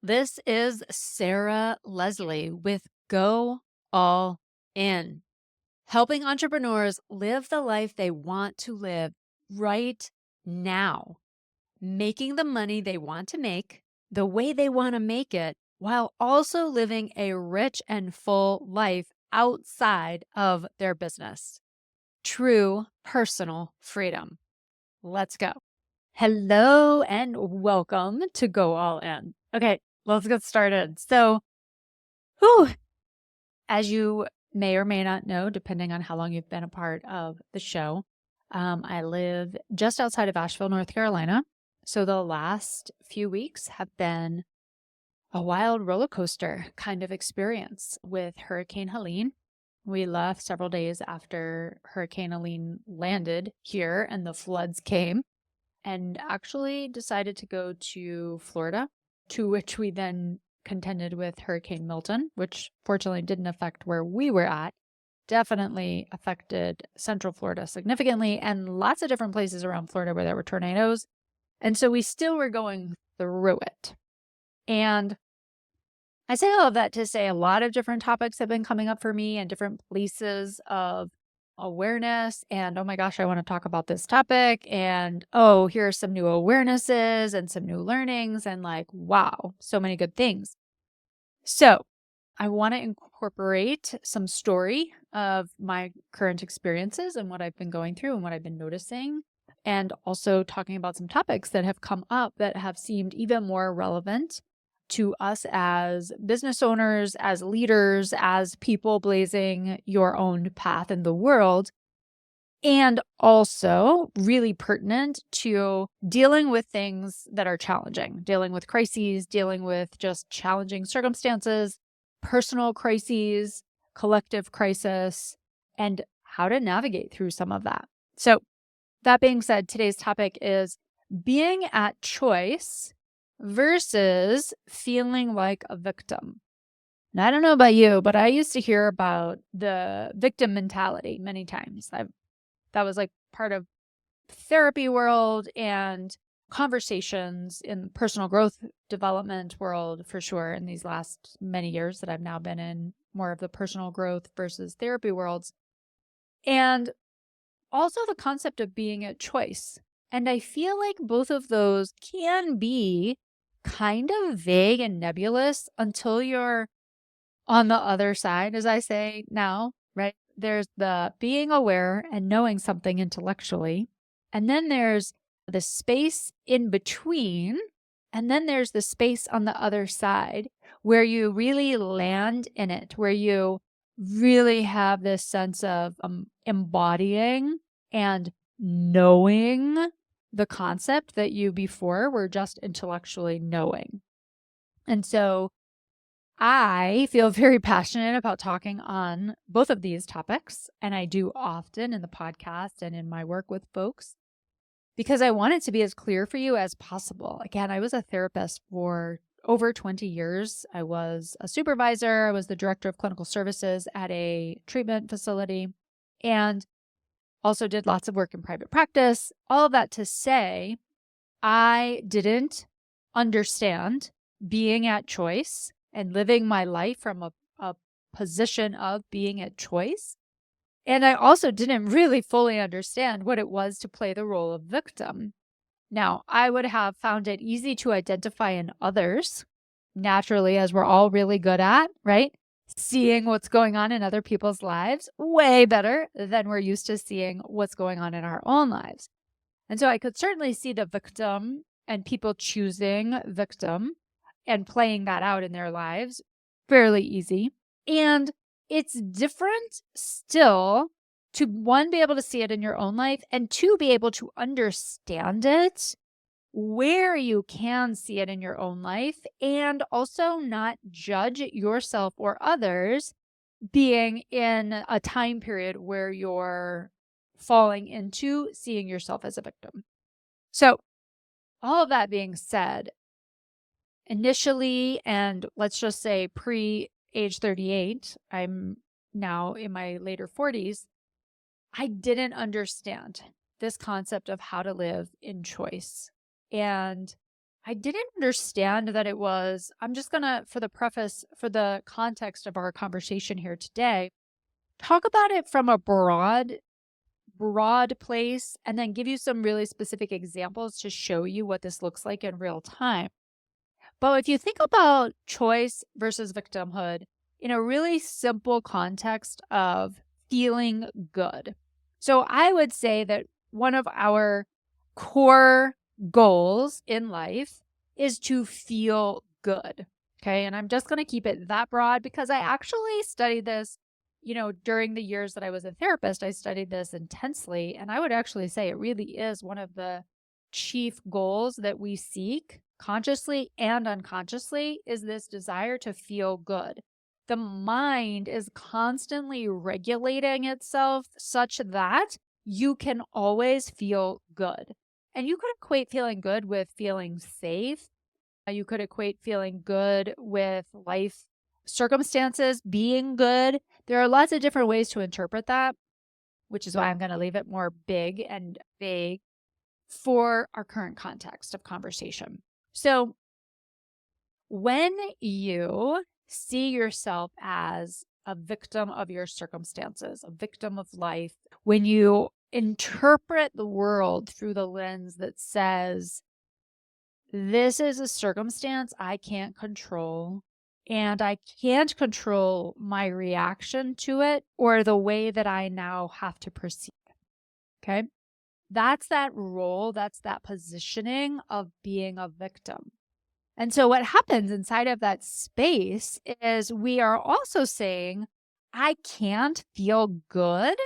This is Sarah Leslie with Go All In, helping entrepreneurs live the life they want to live right now, making the money they want to make the way they want to make it, while also living a rich and full life outside of their business. True personal freedom. Let's go. Hello and welcome to Go All In. Okay, let's get started. So, whew, as you may or may not know, depending on how long you've been a part of the show, I live just outside of Asheville, North Carolina. So the last few weeks have been a wild roller coaster kind of experience with Hurricane Helene. We left several days after Hurricane Helene landed here and the floods came, and actually decided to go to Florida, to which we then contended with Hurricane Milton, which fortunately didn't affect where we were at. Definitely affected Central Florida significantly and lots of different places around Florida where there were tornadoes. And so we still were going through it. And I say all of that to say a lot of different topics have been coming up for me and different places of awareness. And oh my gosh, I want to talk about this topic. And oh, here are some new awarenesses and some new learnings. And like, wow, so many good things. So I want to incorporate some story of my current experiences and what I've been going through and what I've been noticing. And also talking about some topics that have come up that have seemed even more relevant to us as business owners, as leaders, as people blazing your own path in the world, and also really pertinent to dealing with things that are challenging, dealing with crises, dealing with just challenging circumstances, personal crises, collective crisis, and how to navigate through some of that. So, that being said, today's topic is being at choice versus feeling like a victim. Now, I don't know about you, but I used to hear about the victim mentality many times. That was like part of therapy world and conversations in personal growth development world for sure in these last many years that I've now been in more of the personal growth versus therapy worlds. And also the concept of being at choice. And I feel like both of those can be kind of vague and nebulous until you're on the other side, as I say now, right? There's the being aware and knowing something intellectually. And then there's the space in between. And then there's the space on the other side where you really land in it, where you really have this sense of embodying and knowing the concept that you before were just intellectually knowing. And so I feel very passionate about talking on both of these topics, and I do often in the podcast and in my work with folks because I want it to be as clear for you as possible. Again, I was a therapist for over 20 years. I was a supervisor. I was the director of clinical services at a treatment facility and also did lots of work in private practice. All of that to say, I didn't understand being at choice and living my life from a position of being at choice. And I also didn't really fully understand what it was to play the role of victim. Now, I would have found it easy to identify in others, naturally, as we're all really good at, right? Seeing what's going on in other people's lives way better than we're used to seeing what's going on in our own lives. And so I could certainly see the victim and people choosing victim and playing that out in their lives fairly easy. And it's different still to one, be able to see it in your own life, and two, be able to understand it where you can see it in your own life and also not judge yourself or others being in a time period where you're falling into seeing yourself as a victim. So, all of that being said, initially, and let's just say pre age 38, I'm now in my later 40s, I didn't understand this concept of how to live in choice. And I didn't understand that it was, I'm just gonna, for the preface, for the context of our conversation here today, talk about it from a broad place and then give you some really specific examples to show you what this looks like in real time. But if you think about choice versus victimhood in a really simple context of feeling good. So I would say that one of our core goals in life is to feel good. Okay. And I'm just going to keep it that broad because I actually studied this, during the years that I was a therapist, I studied this intensely. And I would actually say it really is one of the chief goals that we seek consciously and unconsciously is this desire to feel good. The mind is constantly regulating itself such that you can always feel good. And you could equate feeling good with feeling safe. You could equate feeling good with life circumstances being good. There are lots of different ways to interpret that, which is why I'm going to leave it more big and vague for our current context of conversation. So, when you see yourself as a victim of your circumstances, a victim of life, when you interpret the world through the lens that says, this is a circumstance I can't control, and I can't control my reaction to it or the way that I now have to proceed. Okay. That's that role, that's that positioning of being a victim. And so what happens inside of that space is we are also saying, I can't feel good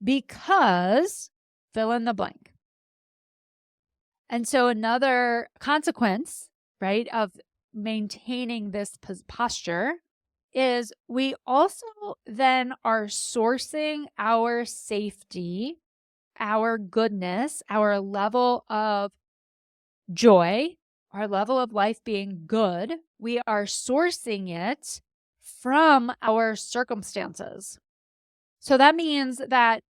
because fill in the blank. And so another consequence, right, of maintaining this posture is we also then are sourcing our safety, our goodness, our level of joy, our level of life being good, we are sourcing it from our circumstances. So that means that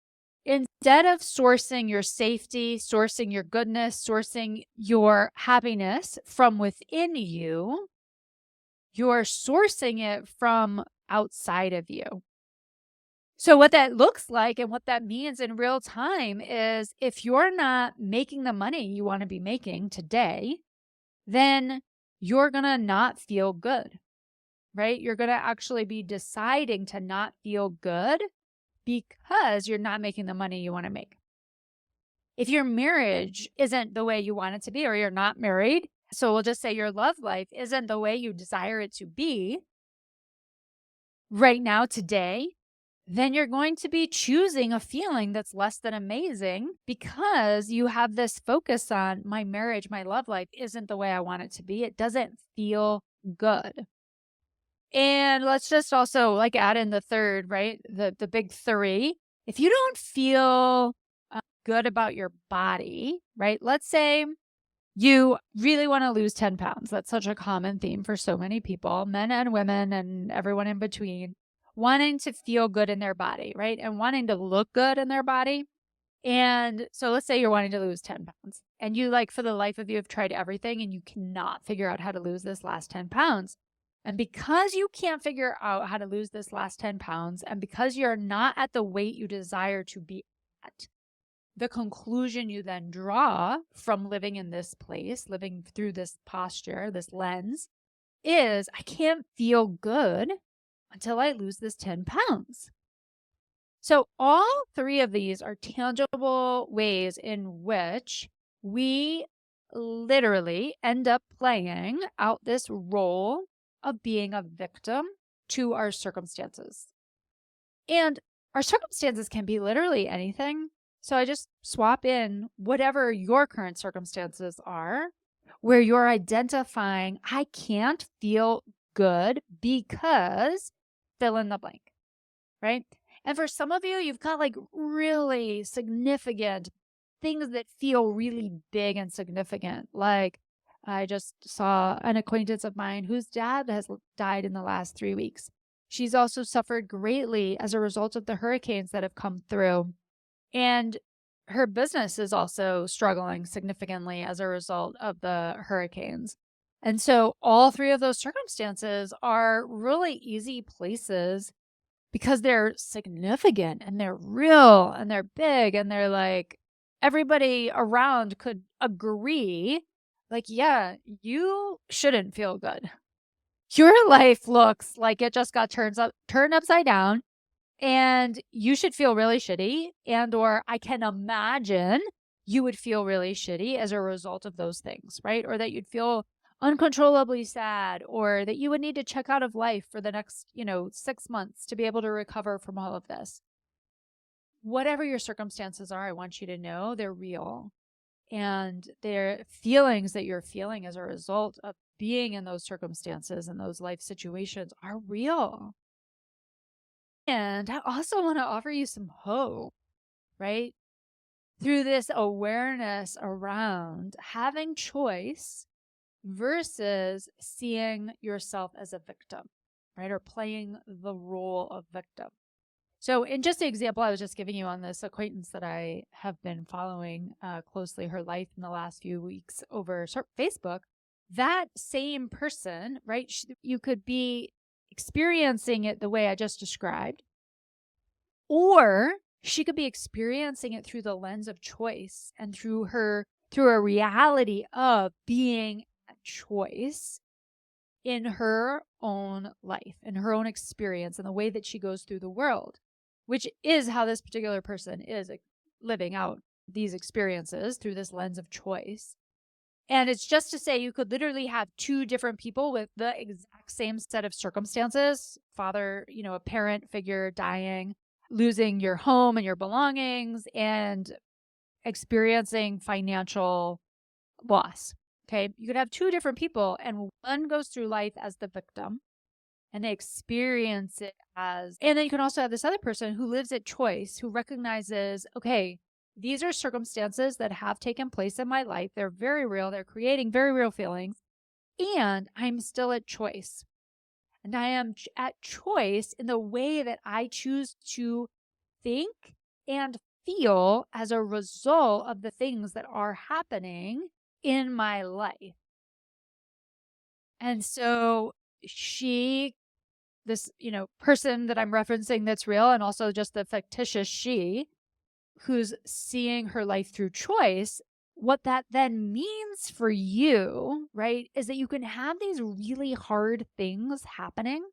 instead of sourcing your safety, sourcing your goodness, sourcing your happiness from within you, you're sourcing it from outside of you. So what that looks like and what that means in real time is if you're not making the money you want to be making today, then you're going to not feel good, right? You're going to actually be deciding to not feel good because you're not making the money you want to make. If your marriage isn't the way you want it to be, or you're not married, so we'll just say your love life isn't the way you desire it to be right now, today, then you're going to be choosing a feeling that's less than amazing because you have this focus on my marriage, my love life isn't the way I want it to be. It doesn't feel good. And let's just also like add in the third, right? The big three. If you don't feel good about your body, right? Let's say you really want to lose 10 pounds. That's such a common theme for so many people, men and women and everyone in between, wanting to feel good in their body, right? And wanting to look good in their body. And so let's say you're wanting to lose 10 pounds and you for the life of you have tried everything and you cannot figure out how to lose this last 10 pounds. And because you can't figure out how to lose this last 10 pounds and because you're not at the weight you desire to be at, the conclusion you then draw from living in this place, living through this posture, this lens, is I can't feel good until I lose this 10 pounds. So all three of these are tangible ways in which we literally end up playing out this role of being a victim to our circumstances. And our circumstances can be literally anything. So I just swap in whatever your current circumstances are, where you're identifying, I can't feel good because fill in the blank, right? And for some of you, you've got really significant things that feel really big and significant. Like I just saw an acquaintance of mine whose dad has died in the last 3 weeks. She's also suffered greatly as a result of the hurricanes that have come through. And her business is also struggling significantly as a result of the hurricanes. And so all three of those circumstances are really easy places because they're significant and they're real and they're big and they're like everybody around could agree like, yeah, you shouldn't feel good. Your life looks like it just got turned upside down and you should feel really shitty, and or I can imagine you would feel really shitty as a result of those things, right? Or that you'd feel uncontrollably sad, or that you would need to check out of life for the next, 6 months to be able to recover from all of this. Whatever your circumstances are, I want you to know they're real. And they're feelings that you're feeling as a result of being in those circumstances and those life situations are real. And I also want to offer you some hope, right? Through this awareness around having choice versus seeing yourself as a victim, right? Or playing the role of victim. So, in just the example I was just giving you on this acquaintance that I have been following closely, her life in the last few weeks over Facebook, that same person, right? You could be experiencing it the way I just described, or she could be experiencing it through the lens of choice and through a reality of being a choice in her own life, in her own experience, and the way that she goes through the world, which is how this particular person is living out these experiences through this lens of choice. And it's just to say you could literally have two different people with the exact same set of circumstances, father, a parent figure dying, losing your home and your belongings, and experiencing financial loss. Okay. You could have two different people, and one goes through life as the victim and they experience it as, and then you can also have this other person who lives at choice, who recognizes, okay, these are circumstances that have taken place in my life. They're very real. They're creating very real feelings. And I'm still at choice. And I am at choice in the way that I choose to think and feel as a result of the things that are happening in my life. And so this, person that I'm referencing that's real, and also just the fictitious she who's seeing her life through choice, what that then means for you, right, is that you can have these really hard things happening,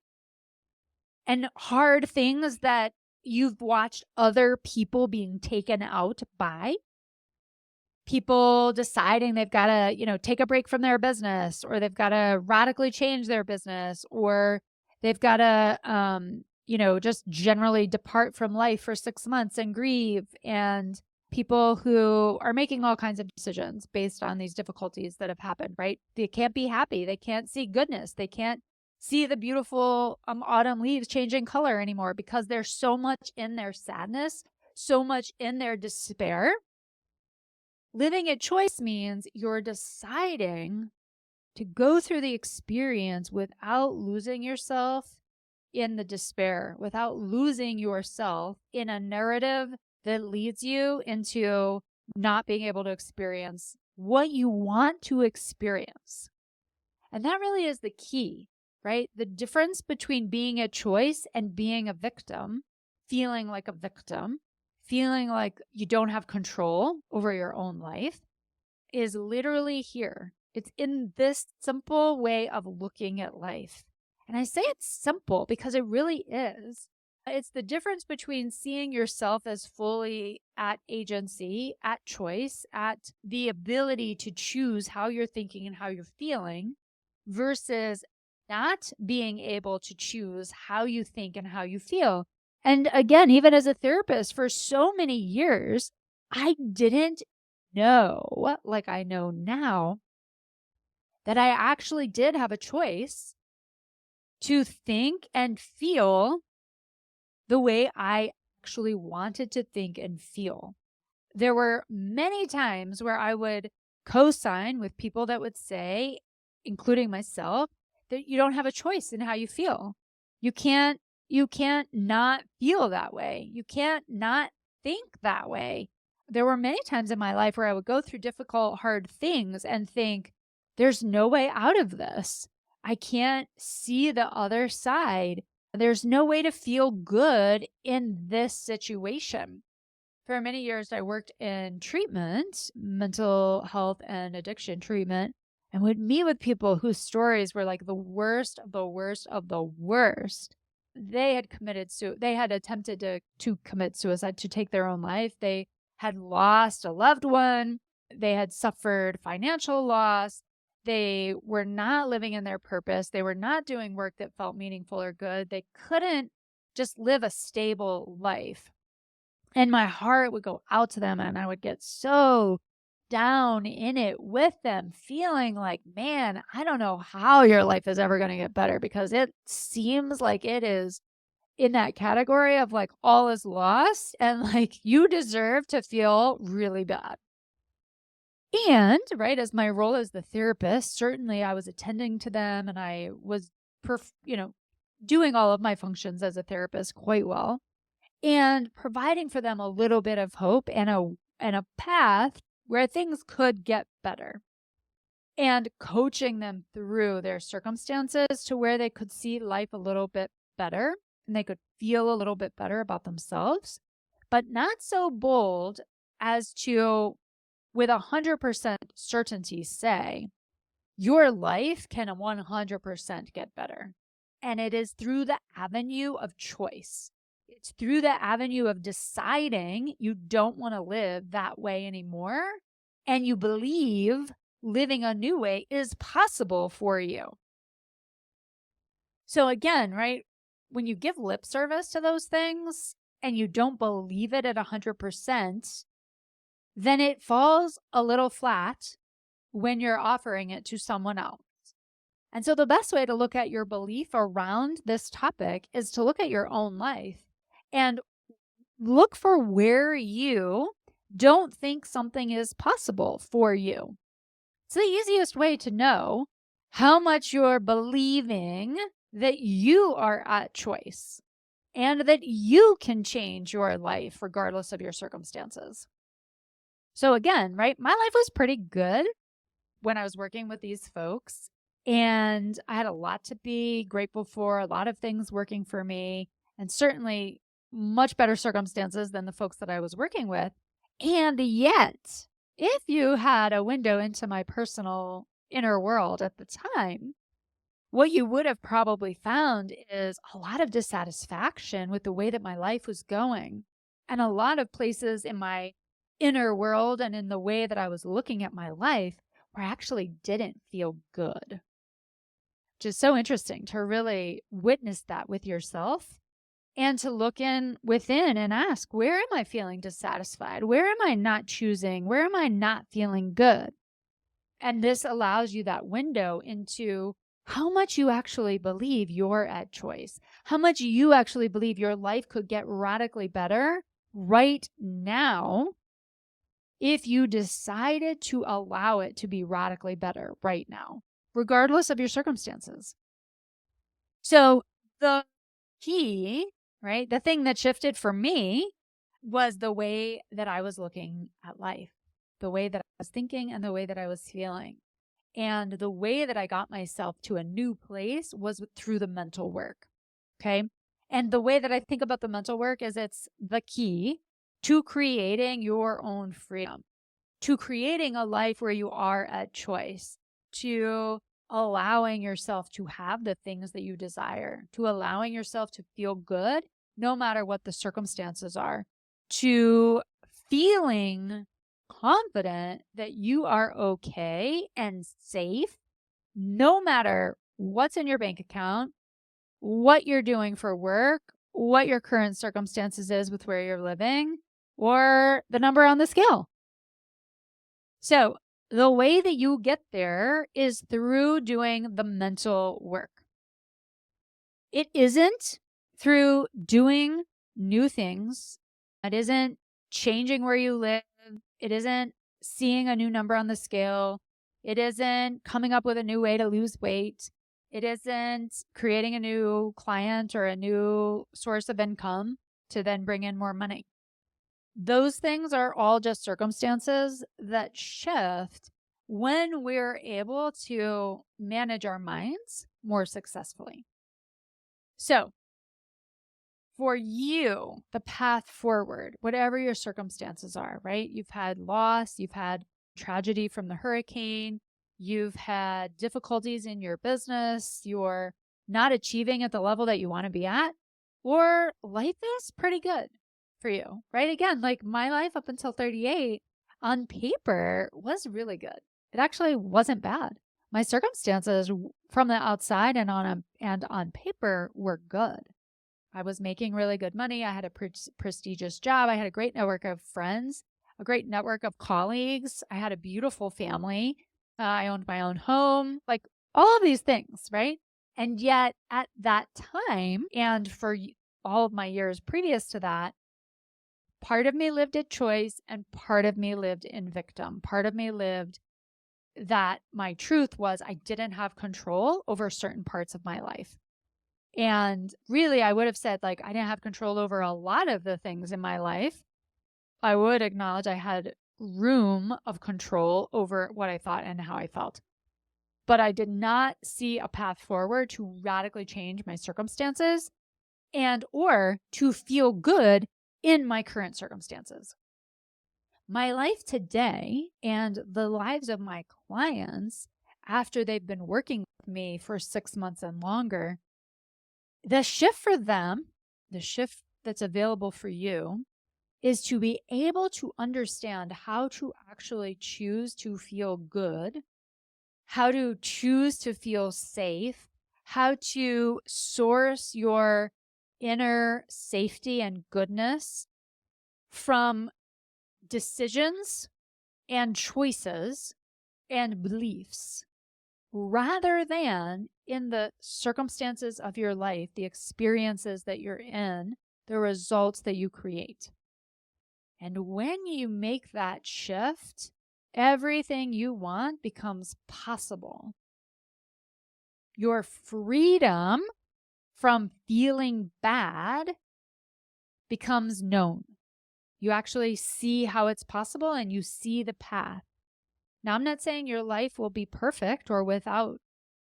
and hard things that you've watched other people being taken out by. People deciding they've got to, take a break from their business, or they've got to radically change their business, or they've got to, just generally depart from life for 6 months and grieve. And people who are making all kinds of decisions based on these difficulties that have happened, right? They can't be happy. They can't see goodness. They can't see the beautiful autumn leaves changing color anymore because there's so much in their sadness, so much in their despair. Living at choice means you're deciding to go through the experience without losing yourself in the despair, without losing yourself in a narrative that leads you into not being able to experience what you want to experience. And that really is the key, right? The difference between being a choice and being a victim, feeling like a victim, feeling like you don't have control over your own life, is literally here. It's in this simple way of looking at life. And I say it's simple because it really is. It's the difference between seeing yourself as fully at agency, at choice, at the ability to choose how you're thinking and how you're feeling, versus not being able to choose how you think and how you feel. And again, even as a therapist for so many years, I didn't know, like I know now, that I actually did have a choice to think and feel the way I actually wanted to think and feel. There were many times where I would co-sign with people that would say, including myself, that you don't have a choice in how you feel. You can't not feel that way. You can't not think that way. there were many times in my life where I would go through difficult, hard things and think, there's no way out of this. I can't see the other side. There's no way to feel good in this situation. For many years, I worked in treatment, mental health and addiction treatment, and would meet with people whose stories were like the worst of the worst of the worst. They had they had attempted to commit suicide, to take their own life. They had lost a loved one. They had suffered financial loss. They were not living in their purpose. They were not doing work that felt meaningful or good. They couldn't just live a stable life. And my heart would go out to them, and I would get so down in it with them, feeling like, man, I don't know how your life is ever going to get better, because it seems like it is in that category of like all is lost and like you deserve to feel really bad. And right, as my role as the therapist, certainly I was attending to them, and I was, doing all of my functions as a therapist quite well, and providing for them a little bit of hope and a path where things could get better, and coaching them through their circumstances to where they could see life a little bit better and they could feel a little bit better about themselves, but not so bold as to, with 100% certainty, say, your life can 100% get better. And it is through the avenue of choice. It's through the avenue of deciding you don't want to live that way anymore, and you believe living a new way is possible for you. So again, right, when you give lip service to those things and you don't believe it at 100%, then it falls a little flat when you're offering it to someone else. And so the best way to look at your belief around this topic is to look at your own life and look for where you don't think something is possible for you. It's the easiest way to know how much you're believing that you are at choice and that you can change your life regardless of your circumstances. So again, right, my life was pretty good when I was working with these folks, and I had a lot to be grateful for, a lot of things working for me, and certainly much better circumstances than the folks that I was working with. And yet, if you had a window into my personal inner world at the time, what you would have probably found is a lot of dissatisfaction with the way that my life was going, and a lot of places in my inner world and in the way that I was looking at my life where I actually didn't feel good. Which is so interesting to really witness that with yourself, and to look within and ask, where am I feeling dissatisfied? Where am I not choosing? Where am I not feeling good? And this allows you that window into how much you actually believe you're at choice, how much you actually believe your life could get radically better right now if you decided to allow it to be radically better right now, regardless of your circumstances. So the key, right, the thing that shifted for me was the way that I was looking at life, the way that I was thinking and the way that I was feeling. And the way that I got myself to a new place was through the mental work. Okay. And the way that I think about the mental work is it's the key to creating your own freedom, to creating a life where you are at choice, to allowing yourself to have the things that you desire, to allowing yourself to feel good no matter what the circumstances are, to feeling confident that you are okay and safe no matter what's in your bank account, what you're doing for work, what your current circumstances is with where you're living, or the number on the scale. So the way that you get there is through doing the mental work. It isn't through doing new things. It isn't changing where you live. It isn't seeing a new number on the scale. It isn't coming up with a new way to lose weight. It isn't creating a new client or a new source of income to then bring in more money. Those things are all just circumstances that shift when we're able to manage our minds more successfully. So, for you, the path forward, whatever your circumstances are, right? You've had loss, you've had tragedy from the hurricane, you've had difficulties in your business, you're not achieving at the level that you want to be at, or life is pretty good for you, right? Again, like my life up until 38 on paper was really good. It actually wasn't bad. My circumstances from the outside and on paper were good. I was making really good money. I had a prestigious job. I had a great network of friends, a great network of colleagues. I had a beautiful family. I owned my own home, like all of these things, right? And yet at that time, and for all of my years previous to that, part of me lived at choice and part of me lived in victim. Part of me lived that my truth was I didn't have control over certain parts of my life. And really, I would have said, like, I didn't have control over a lot of the things in my life. I would acknowledge I had room of control over what I thought and how I felt. But I did not see a path forward to radically change my circumstances and or to feel good in my current circumstances. My life today and the lives of my clients after they've been working with me for 6 months and longer, the shift for them, the shift that's available for you, is to be able to understand how to actually choose to feel good, how to choose to feel safe, how to source your inner safety and goodness from decisions and choices and beliefs, rather than in the circumstances of your life, the experiences that you're in, the results that you create. And when you make that shift, everything you want becomes possible. Your freedom from feeling bad becomes known. You actually see how it's possible and you see the path. Now, I'm not saying your life will be perfect or without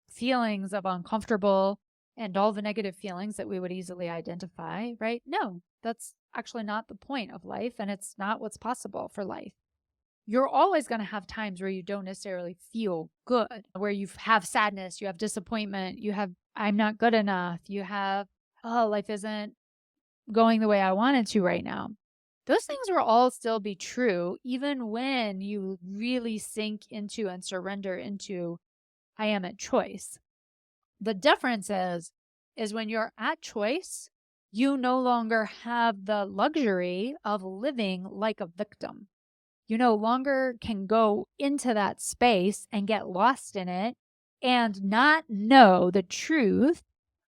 feelings of uncomfortable and all the negative feelings that we would easily identify, right? No, that's actually not the point of life, and it's not what's possible for life. You're always going to have times where you don't necessarily feel good, where you have sadness, you have disappointment, you have, I'm not good enough, you have, oh, life isn't going the way I wanted to right now. Those things will all still be true, even when you really sink into and surrender into, I am at choice. The difference is when you're at choice, you no longer have the luxury of living like a victim. You no longer can go into that space and get lost in it and not know the truth,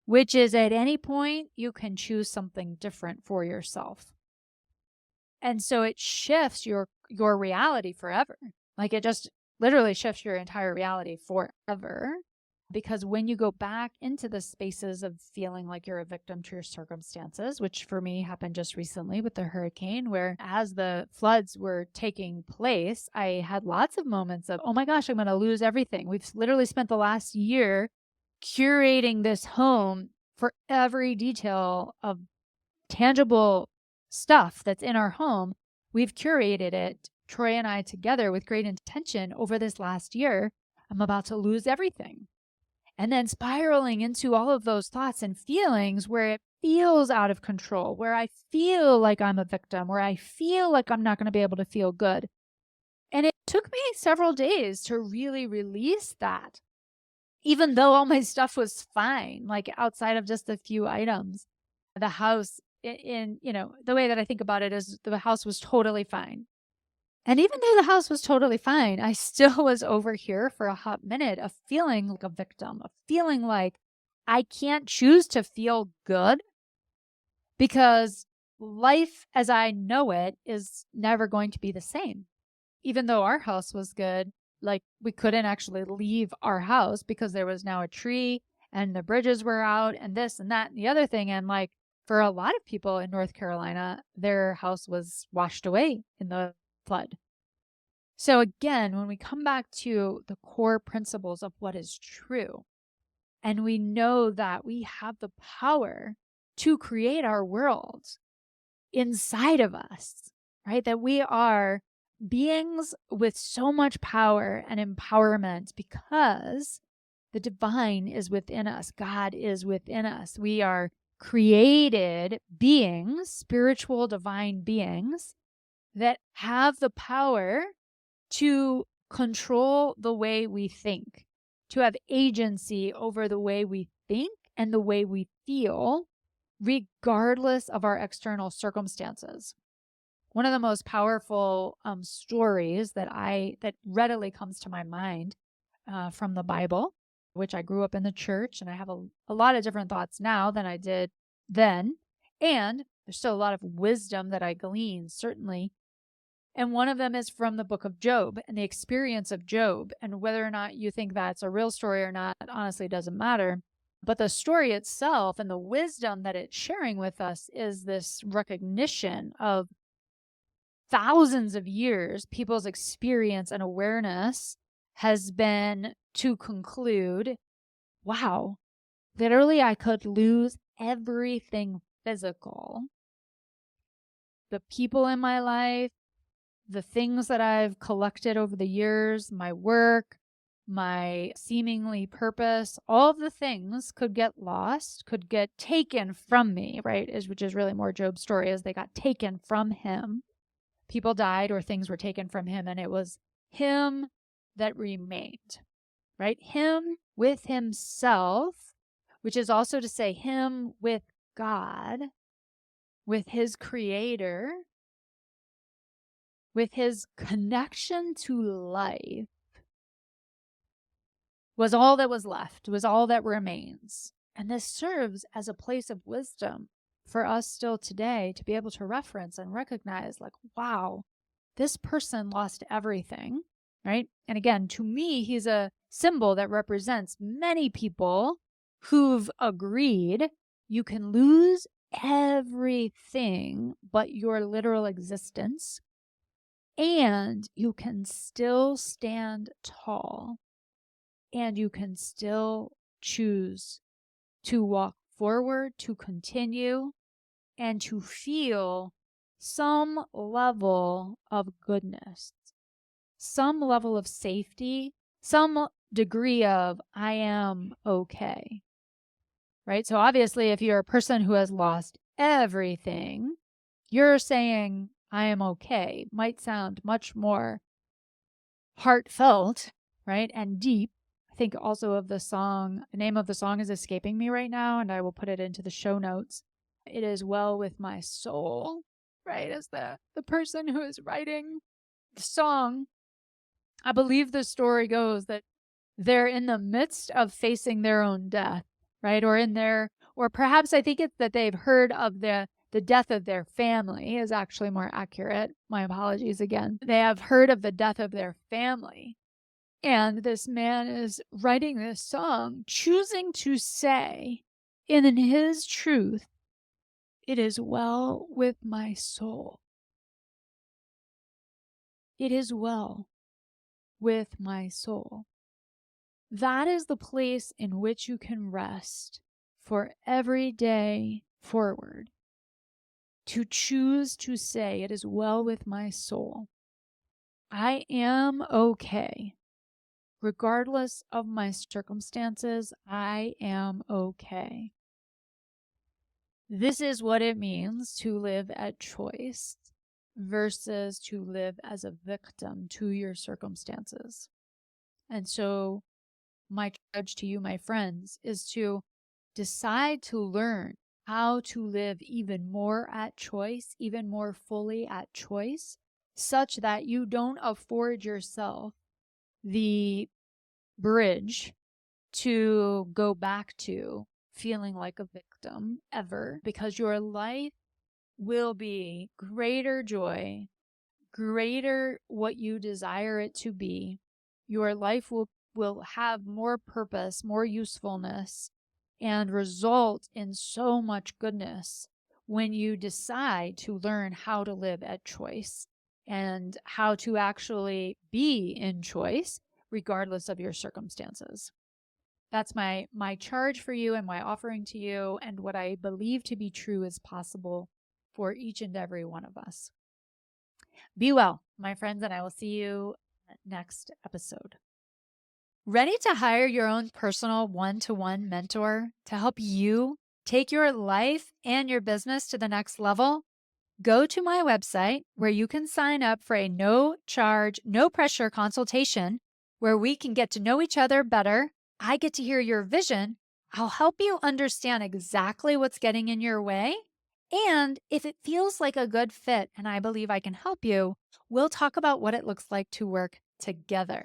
which is at any point you can choose something different for yourself. And so it shifts your reality forever. Like it just literally shifts your entire reality forever. Because when you go back into the spaces of feeling like you're a victim to your circumstances, which for me happened just recently with the hurricane, where as the floods were taking place, I had lots of moments of, oh my gosh, I'm going to lose everything. We've literally spent the last year curating this home for every detail of tangible stuff that's in our home. We've curated it, Troy and I together, with great intention over this last year. I'm about to lose everything. And then spiraling into all of those thoughts and feelings where it feels out of control, where I feel like I'm a victim, where I feel like I'm not going to be able to feel good. And it took me several days to really release that, even though all my stuff was fine, like outside of just a few items. The house, in the way that I think about it is the house was totally fine. And even though the house was totally fine, I still was over here for a hot minute of feeling like a victim, of feeling like I can't choose to feel good because life as I know it is never going to be the same. Even though our house was good, like we couldn't actually leave our house because there was now a tree and the bridges were out and this and that and the other thing. And like, For a lot of people in North Carolina, their house was washed away in the flood. So again, when we come back to the core principles of what is true, and we know that we have the power to create our world inside of us, right? That we are beings with so much power and empowerment because the divine is within us. God is within us. We are created beings, spiritual, divine beings that have the power to control the way we think, to have agency over the way we think and the way we feel, regardless of our external circumstances. One of the most powerful stories that readily comes to my mind from the Bible, which I grew up in the church, and I have a lot of different thoughts now than I did then. And there's still a lot of wisdom that I glean, certainly. And one of them is from the book of Job and the experience of Job. And whether or not you think that's a real story or not, honestly doesn't matter. But the story itself and the wisdom that it's sharing with us is this recognition of thousands of years, people's experience and awareness has been to conclude, wow, literally I could lose everything physical. The people in my life, the things that I've collected over the years, my work, my seemingly purpose, all of the things could get lost, could get taken from me, right? Which is really more Job's story, is they got taken from him. People died or things were taken from him, and it was him that remained, right? Him with himself, which is also to say him with God, with his creator, with his connection to life, was all that was left, was all that remains. And this serves as a place of wisdom for us still today to be able to reference and recognize, like, wow, this person lost everything, right? And again, to me, he's a symbol that represents many people who've agreed you can lose everything but your literal existence, and you can still stand tall, and you can still choose to walk forward, to continue, and to feel some level of goodness, some level of safety, some degree of I am okay, right? So obviously, if you're a person who has lost everything, you're saying I am okay might sound much more heartfelt, right? And deep. I think also of the song, the name of the song is escaping me right now, and I will put it into the show notes. It is Well With My Soul, right? As the person who is writing the song, I believe the story goes that they're in the midst of facing their own death, right? Or perhaps I think it's that they've heard of the death of their family is actually more accurate. My apologies again. They have heard of the death of their family. And this man is writing this song, choosing to say, in his truth, it is well with my soul. It is well with my soul. That is the place in which you can rest for every day forward. To choose to say, it is well with my soul. I am okay. Regardless of my circumstances, I am okay. This is what it means to live at choice versus to live as a victim to your circumstances. And so my charge to you, my friends, is to decide to learn how to live even more at choice, even more fully at choice, such that you don't afford yourself the bridge to go back to feeling like a victim ever, because your life will be greater joy, greater what you desire it to be. Your life will have more purpose, more usefulness, and result in so much goodness when you decide to learn how to live at choice and how to actually be in choice regardless of your circumstances. That's my charge for you and my offering to you, and what I believe to be true is possible for each and every one of us. Be well, my friends, and I will see you next episode. Ready to hire your own personal one-to-one mentor to help you take your life and your business to the next level? Go to my website where you can sign up for a no charge, no pressure consultation where we can get to know each other better. I get to hear your vision. I'll help you understand exactly what's getting in your way. And if it feels like a good fit and I believe I can help you, we'll talk about what it looks like to work together.